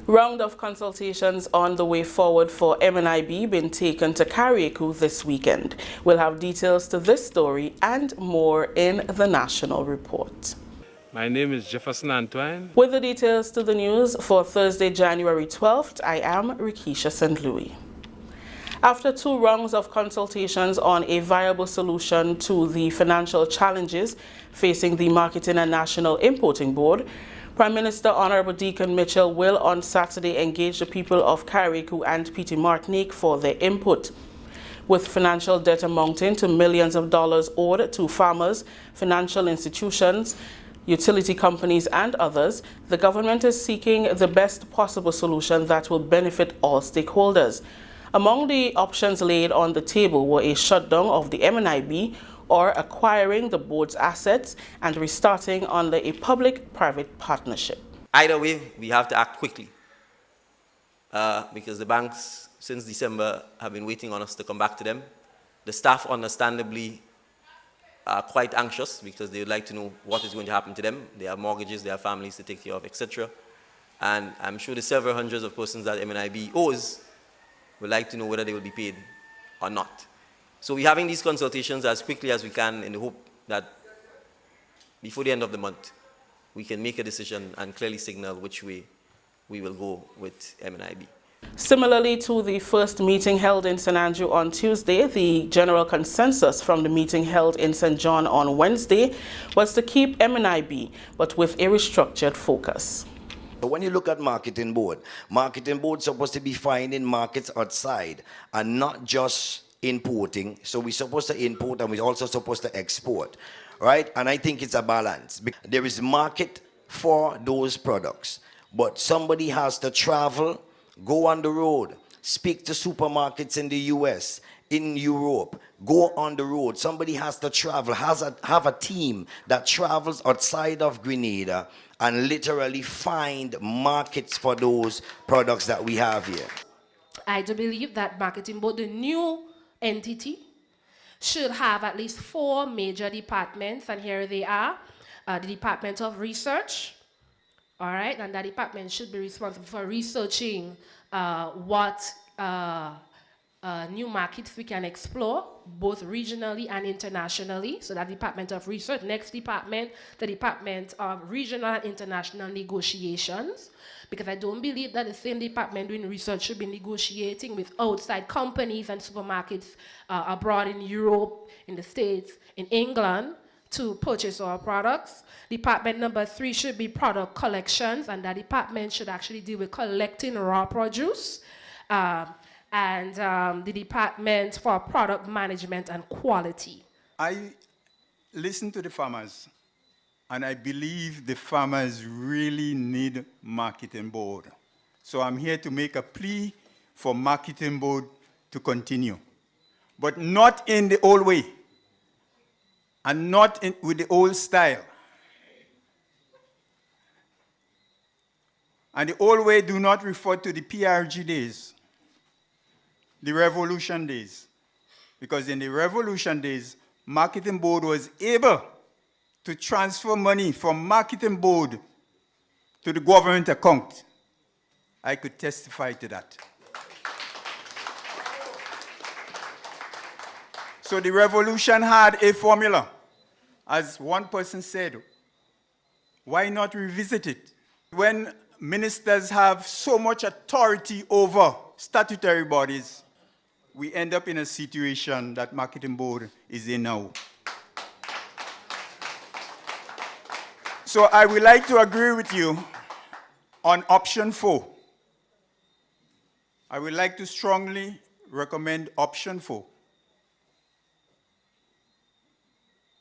Round of consultations on the way forward for MNIB been taken to Carriacou this weekend. We'll have details to this story and more in the National Report. My name is Jefferson Antoine. With the details to the news for Thursday, January 12th, I am Rikisha St. Louis. After 2 rounds of consultations on a viable solution to the financial challenges facing the Marketing and National Importing Board, Prime Minister Honorable Deacon Mitchell will on Saturday engage the people of Carriacou and Petite Martinique for their input. With financial debt amounting to millions of dollars owed to farmers, financial institutions, utility companies and others, the government is seeking the best possible solution that will benefit all stakeholders. Among the options laid on the table were a shutdown of the MNIB or acquiring the board's assets and restarting under a public-private partnership. Either way, we have to act quickly because the banks, since December, have been waiting on us to come back to them. The staff, understandably, are quite anxious because they would like to know what is going to happen to them. They have mortgages, they have families to take care of, etc. And I'm sure the several hundreds of persons that MNIB owes would like to know whether they will be paid or not. So we're having these consultations as quickly as we can in the hope that before the end of the month, we can make a decision and clearly signal which way we will go with MNIB. Similarly to the first meeting held in St. Andrew on Tuesday, the general consensus from the meeting held in St. John on Wednesday was to keep MNIB, but with a restructured focus. When you look at marketing board is supposed to be finding markets outside and not just importing. So we're supposed to import and we're also supposed to export, right? And I think it's a balance. There is market for those products, but somebody has to travel, go on the road, speak to supermarkets in the US, in Europe, go on the road. Somebody has to travel, have a team that travels outside of Grenada and literally find markets for those products that we have here. I do believe that marketing board, the new entity, should have at least 4 major departments, and here they are. The Department of Research, all right, and that department should be responsible for researching what new markets we can explore, both regionally and internationally. So that Department of Research. Next department, the Department of Regional and International Negotiations, because I don't believe that the same department doing research should be negotiating with outside companies and supermarkets abroad in Europe, in the States, in England, to purchase our products. Department number 3 should be product collections, and that department should actually deal with collecting raw produce. And the Department for Product Management and Quality. I listen to the farmers, and I believe the farmers really need marketing board. So I'm here to make a plea for marketing board to continue, but not in the old way, and not with the old style. And the old way do not refer to the PRG days, the revolution days. Because in the revolution days, marketing board was able to transfer money from marketing board to the government account. I could testify to that. So the revolution had a formula. As one person said, why not revisit it? When ministers have so much authority over statutory bodies, we end up in a situation that marketing board is in now. So I would like to agree with you on option 4. I would like to strongly recommend option 4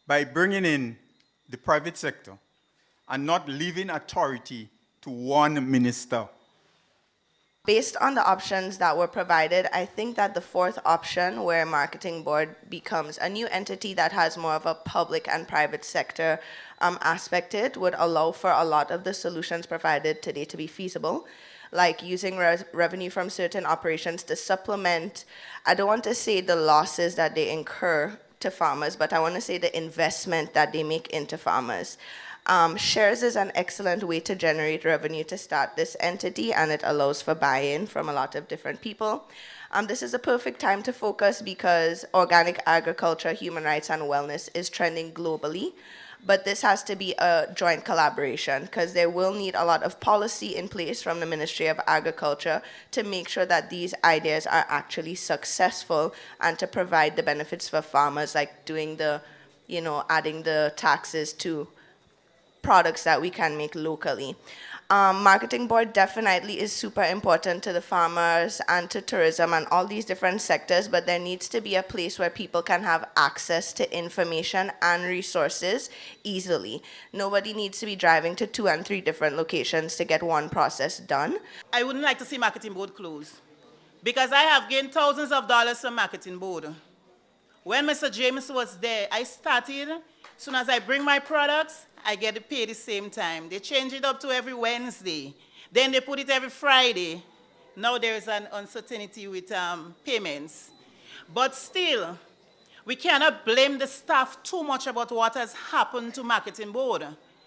by bringing in the private sector and not leaving authority to one minister. Based on the options that were provided, I think that the 4th option, where marketing board becomes a new entity that has more of a public and private sector aspect to it, would allow for a lot of the solutions provided today to be feasible, like using revenue from certain operations to supplement, I don't want to say the losses that they incur to farmers, but I want to say the investment that they make into farmers. Shares is an excellent way to generate revenue to start this entity, and it allows for buy-in from a lot of different people. This is a perfect time to focus because organic agriculture, human rights, and wellness is trending globally. But this has to be a joint collaboration because there will need a lot of policy in place from the Ministry of Agriculture to make sure that these ideas are actually successful and to provide the benefits for farmers, like doing the, adding the taxes to products that we can make locally. Marketing board definitely is super important to the farmers and to tourism and all these different sectors, but there needs to be a place where people can have access to information and resources easily. Nobody needs to be driving to 2 and 3 different locations to get one process done. I wouldn't like to see marketing board close because I have gained thousands of dollars from marketing board. When Mr. James was there, I started, as soon as I bring my products, I get paid the same time. They change it up to every Wednesday. Then they put it every Friday. Now there's an uncertainty with payments. But still, we cannot blame the staff too much about what has happened to marketing board.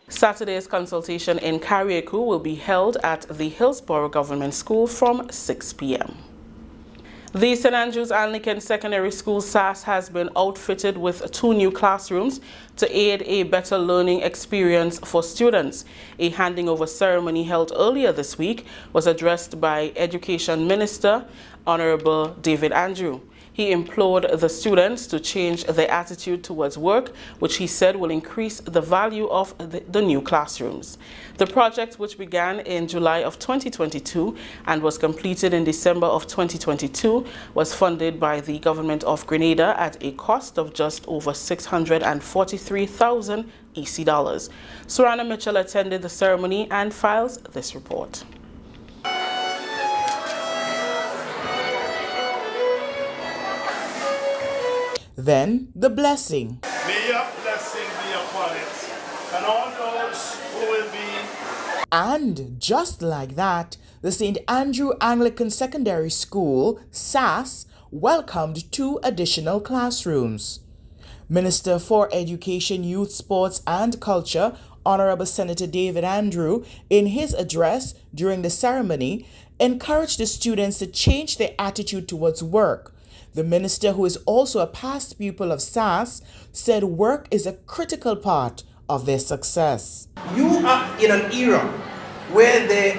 Saturday's consultation in Carriacou will be held at the Hillsborough Government School from 6 p.m. The St. Andrews Anglican Secondary School SAS has been outfitted with 2 new classrooms to aid a better learning experience for students. A handing over ceremony held earlier this week was addressed by Education Minister Honorable David Andrew. He implored the students to change their attitude towards work, which he said will increase the value of the new classrooms. The project, which began in July of 2022 and was completed in December of 2022, was funded by the government of Grenada at a cost of just over 643,000 EC dollars. Surana Mitchell attended the ceremony and files this report. Then the blessing. May your blessing be upon it, and all those who will be. And just like that, the St. Andrew Anglican Secondary School, SAS, welcomed 2 additional classrooms. Minister for Education, Youth, Sports and Culture, Honorable Senator David Andrew, in his address during the ceremony, encouraged the students to change their attitude towards work. The minister, who is also a past pupil of SAS, said work is a critical part of their success. You are in an era where there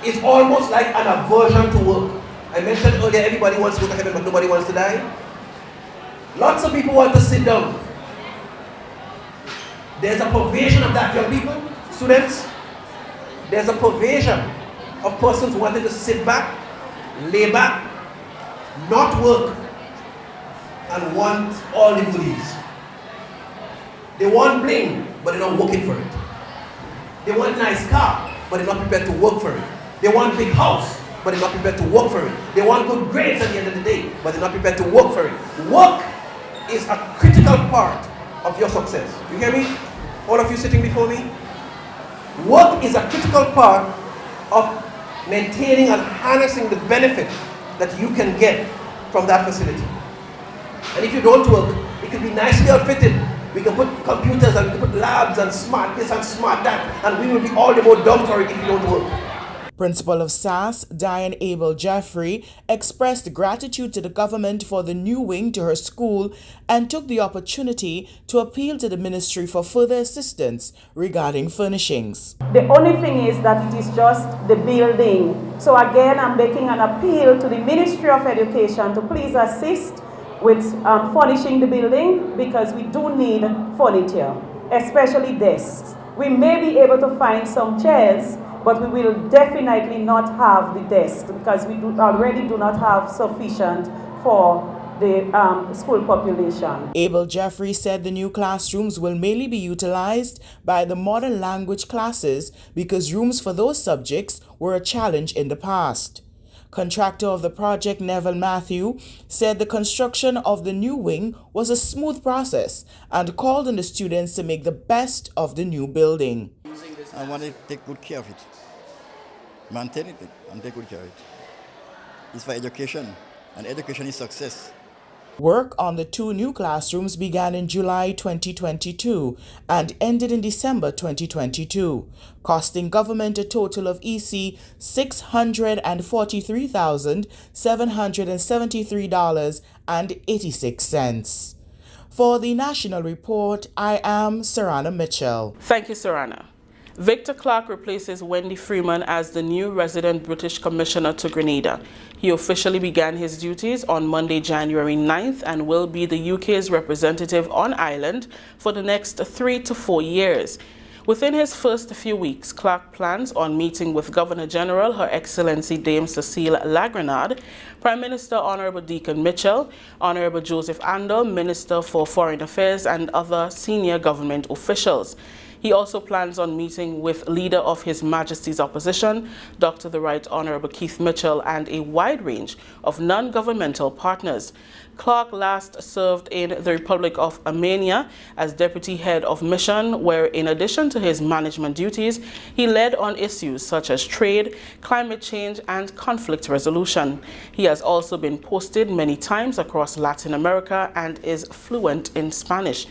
is almost like an aversion to work. I mentioned earlier, everybody wants to go to heaven, but nobody wants to die. Lots of people want to sit down. There's a pervasion of that, young people, students. There's a pervasion of persons wanting to sit back, lay back, not work, and want all the goodies. They want bling, but they're not working for it. They want nice car, but they're not prepared to work for it. They want big house, but they're not prepared to work for it. They want good grades at the end of the day, but they're not prepared to work for it. Work is a critical part of your success. You hear me? All of you sitting before me? Work is a critical part of maintaining and harnessing the benefit that you can get from that facility. And if you don't work, it can be nicely outfitted. We can put computers and we can put labs and smart this and smart that, and we will be all the more dumb for it if you don't work. Principal of SAS, Diane Abel Jeffrey, expressed gratitude to the government for the new wing to her school and took the opportunity to appeal to the ministry for further assistance regarding furnishings. The only thing is that it is just the building. So again, I'm making an appeal to the Ministry of Education to please assist with furnishing the building, because we do need furniture, especially desks. We may be able to find some chairs, but we will definitely not have the desk because we already do not have sufficient for the school population. Abel Jeffrey said the new classrooms will mainly be utilized by the modern language classes because rooms for those subjects were a challenge in the past. Contractor of the project, Neville Matthew, said the construction of the new wing was a smooth process and called on the students to make the best of the new building. I want to take good care of it, maintain it and take good care of it. It's for education, and education is success. Work on the 2 new classrooms began in July 2022 and ended in December 2022, costing government a total of EC $643,773.86. For the National Report, I am Sarana Mitchell. Thank you, Sarana. Victor Clark replaces Wendy Freeman as the new resident British Commissioner to Grenada. He officially began his duties on Monday, January 9th, and will be the UK's representative on island for the next 3 to 4 years. Within his first few weeks, Clark plans on meeting with Governor-General Her Excellency Dame Cecile Lagranade, Prime Minister Honorable Deacon Mitchell, Honorable Joseph Andor, Minister for Foreign Affairs, and other senior government officials. He also plans on meeting with Leader of His Majesty's Opposition, Dr. the Right Honorable Keith Mitchell, and a wide range of non-governmental partners. Clark last served in the Republic of Armenia as Deputy Head of Mission, where in addition to his management duties, he led on issues such as trade, climate change, and conflict resolution. He has also been posted many times across Latin America and is fluent in Spanish.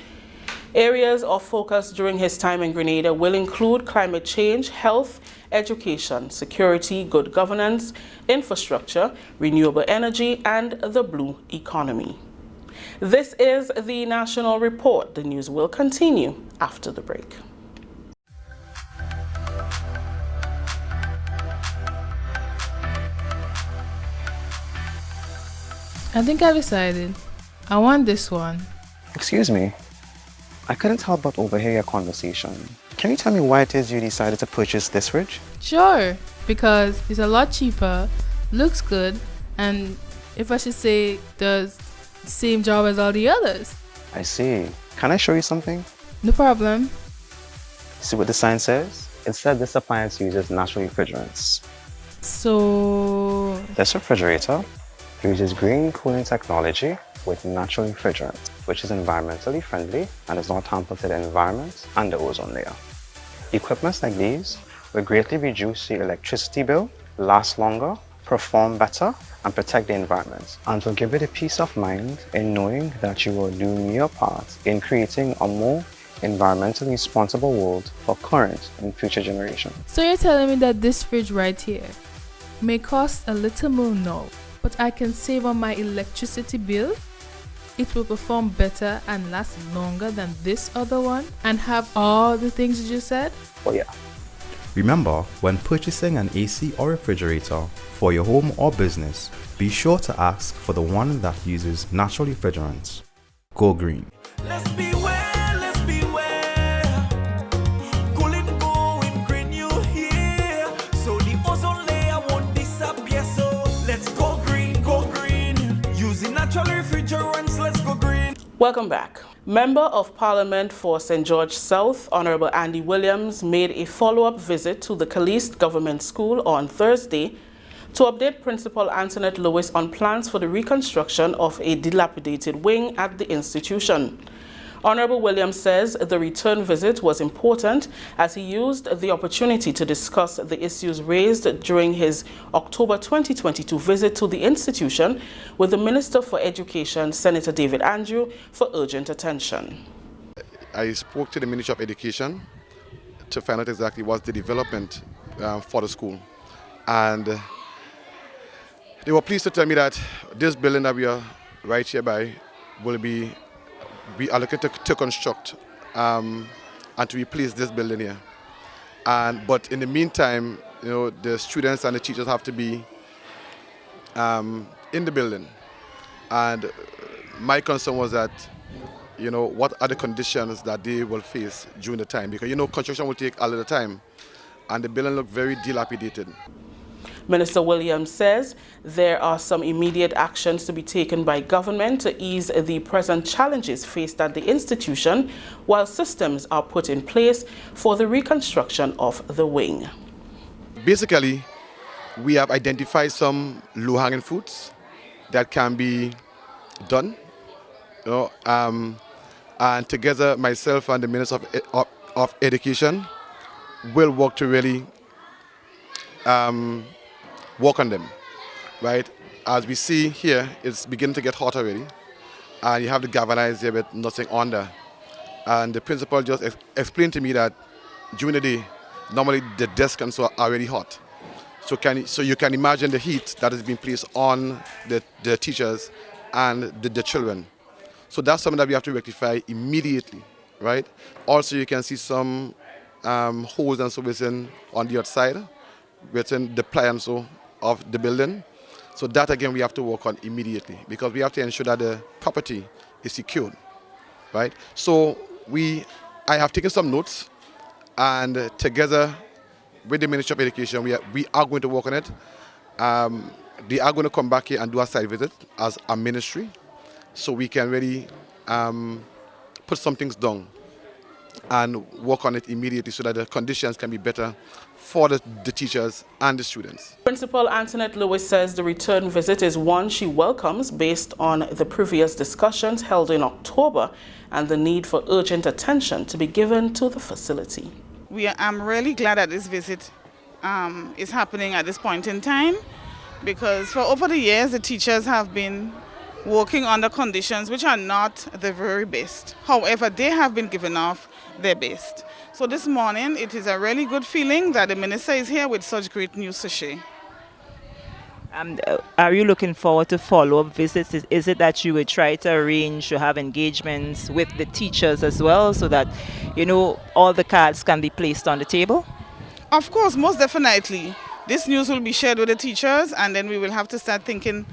Areas of focus during his time in Grenada will include climate change, health, education, security, good governance, infrastructure, renewable energy, and the blue economy. This is the National Report. The news will continue after the break. I think I've decided. I want this one. Excuse me. I couldn't help but overhear your conversation. Can you tell me why it is you decided to purchase this fridge? Sure, because it's a lot cheaper, looks good, and if I should say, does the same job as all the others. I see. Can I show you something? No problem. See what the sign says? It said this appliance uses natural refrigerants. So... This refrigerator uses green cooling technology with natural refrigerant, which is environmentally friendly and does not hamper to the environment and the ozone layer. Equipments like these will greatly reduce your electricity bill, last longer, perform better, and protect the environment, and will give you the peace of mind in knowing that you are doing your part in creating a more environmentally responsible world for current and future generations. So you're telling me that this fridge right here may cost a little more now, but I can save on my electricity bill? It will perform better and last longer than this other one and have all the things you just said? Oh yeah. Remember, when purchasing an AC or refrigerator for your home or business, be sure to ask for the one that uses natural refrigerants. Go green. Let's beware, let's beware. Cool it going green, you hear? So the ozone layer won't disappear. So let's go green, using natural refrigerants. Let's go green. Welcome back. Member of Parliament for St. George South, Honorable Andy Williams, made a follow-up visit to the Caliste Government School on Thursday to update Principal Antoinette Lewis on plans for the reconstruction of a dilapidated wing at the institution. Honorable Williams says the return visit was important as he used the opportunity to discuss the issues raised during his October 2022 visit to the institution with the Minister for Education, Senator David Andrew, for urgent attention. I spoke to the Ministry of Education to find out exactly what's the development for the school. And they were pleased to tell me that this building that we are right here by will be allocated to construct and to replace this building here. But in the meantime, the students and the teachers have to be in the building. And my concern was that, what are the conditions that they will face during the time? Because, construction will take a lot of time, and the building looked very dilapidated. Minister Williams says there are some immediate actions to be taken by government to ease the present challenges faced at the institution, while systems are put in place for the reconstruction of the wing. Basically, we have identified some low-hanging fruits that can be done. And together, myself and the Minister of Education will work to really work on them, right? As we see here, it's beginning to get hot already, and you have the galvanized there with nothing under. And the principal just explained to me that during the day, normally the desks are already hot. So you can imagine the heat that is being placed on the teachers and the children. So that's something that we have to rectify immediately, right? Also, you can see some holes and so within on the outside, within the plan of the building. So that again we have to work on immediately because we have to ensure that the property is secured, right? So I have taken some notes, and together with the Ministry of Education, we are going to work on it. They are going to come back here and do a site visit as a ministry, so we can really put some things down and work on it immediately so that the conditions can be better for the teachers and the students. Principal Antoinette Lewis says the return visit is one she welcomes based on the previous discussions held in October and the need for urgent attention to be given to the facility. I'm really glad that this visit is happening at this point in time, because for over the years the teachers have been working under conditions which are not the very best. However, they have been giving off their best. So this morning it is a really good feeling that the minister is here with such great news to share. Are you looking forward to follow-up visits? Is it that you would try to arrange to have engagements with the teachers as well so that, you know, all the cards can be placed on the table? Of course, most definitely. This news will be shared with the teachers, and then we will have to start thinking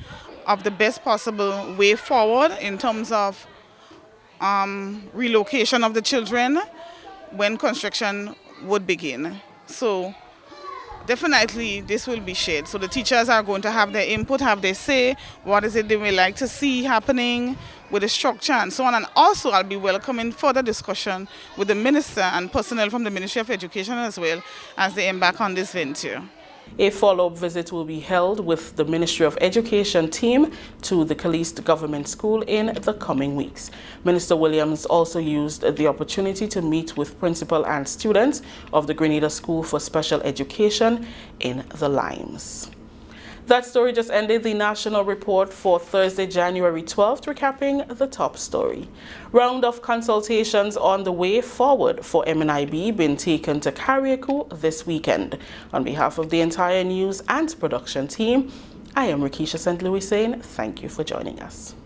of the best possible way forward in terms of relocation of the children when construction would begin. So definitely this will be shared. So the teachers are going to have their input, have their say, what is it they would like to see happening with the structure and so on. And also I'll be welcoming further discussion with the minister and personnel from the Ministry of Education as well as they embark on this venture. A follow-up visit will be held with the Ministry of Education team to the Caliste Government School in the coming weeks. Minister Williams also used the opportunity to meet with principal and students of the Grenada School for Special Education in the Limes. That story just ended the national report for Thursday, January 12th, recapping the top story. Round of consultations on the way forward for MNIB been taken to Carriacou this weekend. On behalf of the entire news and production team, I am Rikisha St. Louis saying thank you for joining us.